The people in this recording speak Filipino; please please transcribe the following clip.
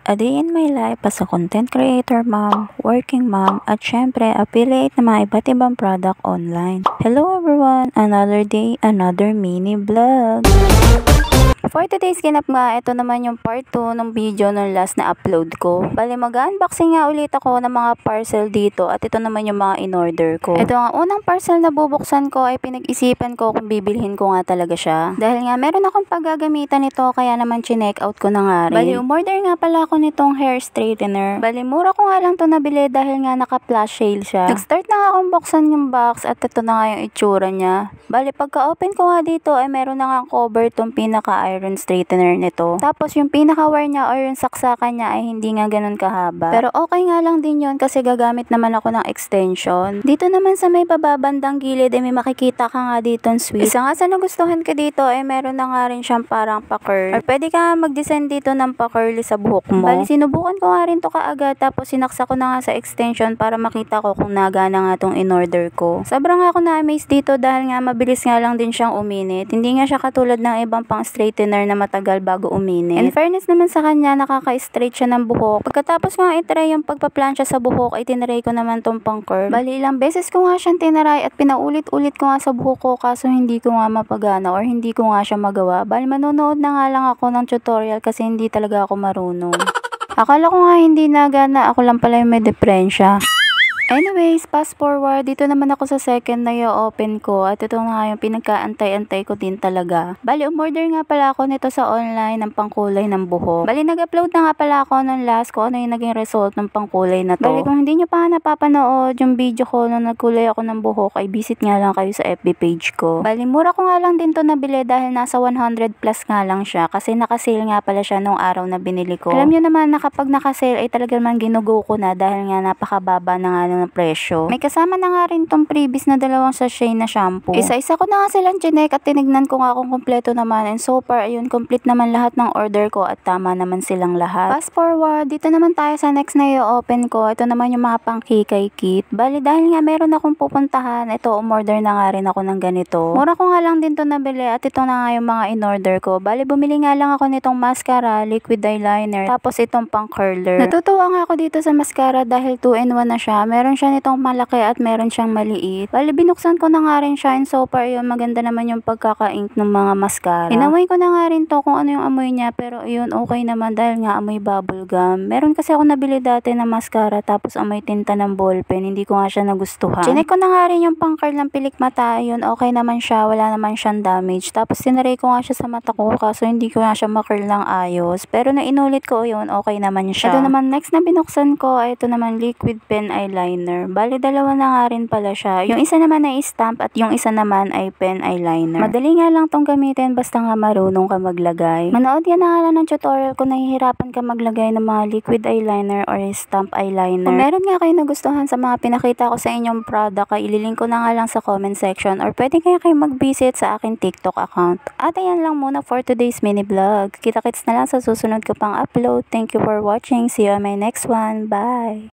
A day in my life as a content creator mom, working mom, at syempre affiliate ng mga iba't ibang product online. Hello everyone! Another day, another mini vlog. For today's ganap nga, ito naman yung part 2 ng video ng last na upload ko. Bali mag-unboxing nga ulit ako ng mga parcel dito at ito naman yung mga in-order ko. Ito ang unang parcel na bubuksan ko ay pinag-isipan ko kung bibilhin ko nga talaga siya. Dahil nga meron akong paggagamitan nito kaya naman chinek out ko na nga rin. Bali umorder nga pala ako nitong hair straightener. Bali mura ko nga lang to nabili dahil nga naka-flash sale siya. Nag-start na nga akong buksan yung box at ito na nga yung itsura niya. Bali pagka-open ko nga dito ay meron na nga cover tong pinaka-iron straightener nito. Tapos yung pinaka-wire niya or yung saksakan niya ay hindi nga ganun kahaba. Pero okay nga lang din yun kasi gagamit naman ako ng extension. Dito naman sa may bababandang gilid ay may makikita ka nga dito ng switch. Isa nga sa nagustuhan ko dito ay meron na nga rin siyang parang pa-curl. Or pwede ka mag-design dito ng pa-curly sa buhok mo. Bali sinubukan ko nga rin to kaagad tapos sinaksa ko na nga sa extension para makita ko kung nagana nga tong in-order ko. Sobrang ako na-amaze dito dahil nga mabilis nga lang din siyang uminit. Hindi nga siya katulad ng ibang pang straightener na matagal bago uminit. In fairness naman sa kanya, nakaka-straight siya ng buhok. Pagkatapos ko nga itry yung pagpa-plansya sa buhok, ay tinaray ko naman tong pang curl. Bali ilang beses ko nga siyang tinaray at pinaulit-ulit ko nga sa buhok ko kaso hindi ko nga mapagana or hindi ko nga siya magawa. Bali manonood na nga lang ako ng tutorial kasi hindi talaga ako marunong. Akala ko nga hindi nagana, ako lang pala yung may diferensya. Anyways, fast forward, dito naman ako sa second na i-open ko at ito nga yung pinagkaantay-antay ko din talaga. Bali, umorder nga pala ako nito sa online ng pangkulay ng buhok. Bali, nag-upload na nga pala ako ng last ko ano yung naging result ng pangkulay na to. Bali, kung hindi nyo pa napapanood yung video ko nung nagkulay ako ng buhok, ay visit nga lang kayo sa FB page ko. Bali, mura ko nga lang din to nabili dahil nasa 100 plus nga lang siya kasi nakasale nga pala siya nung araw na binili ko. Alam nyo naman na kapag nakasale ay talaga naman ginugo ko na dahil nga napakababa na nga ng presyo. May kasama na nga rin tong previous na dalawang sachet na shampoo. Isa-isa ko na nga silang chinek at tinignan ko nga kung kompleto naman and so far ayun complete naman lahat ng order ko at tama naman silang lahat. Fast forward, dito naman tayo sa next na i-open ko. Ito naman yung mga pang-kikay kit. Bali dahil nga meron akong pupuntahan, ito umorder na nga rin ako ng ganito. Mura ko nga lang din to nabili at ito na nga yung mga in-order ko. Bali bumili nga lang ako nitong mascara, liquid eyeliner, tapos itong pang-curler. Natutuwa nga ako dito sa mascara dahil 2-in-1 na siya. Meron siya nitong malaki at meron siyang maliit. Bali, binuksan ko na nga rin siya and so far yun, maganda naman yung pagkaka-ink ng mga mascara. Inamoy ko na nga rin to kung ano yung amoy niya pero yun, okay naman dahil nga amoy bubble gum. Meron kasi ako nabili dati na mascara tapos amoy tinta ng ballpen. Hindi ko nga siya nagustuhan. Chinek ko na nga rin yung pang-curl ng pilik mata. Yun, okay naman siya. Wala naman siyang damage. Tapos tinaray ko nga siya sa mata ko kaso hindi ko nga siya makurl ng ayos. Pero na inulit ko yun, okay naman siya. Ito naman next na binuksan ko ay ito naman liquid pen eyeliner. Bali, dalawa na nga rin pala siya. Yung isa naman ay stamp at yung isa naman ay pen eyeliner. Madali nga lang tong gamitin basta nga marunong ka maglagay. Manood yan na nga lang ng tutorial kung nahihirapan ka maglagay ng mga liquid eyeliner or stamp eyeliner. Kung meron nga kayo nagustuhan sa mga pinakita ko sa inyong product, ay ililink ko na nga lang sa comment section or pwede kaya kayo mag-visit sa akin TikTok account. At ayan lang muna for today's mini vlog. Kita-kits na lang sa susunod ko pang upload. Thank you for watching. See you on my next one. Bye!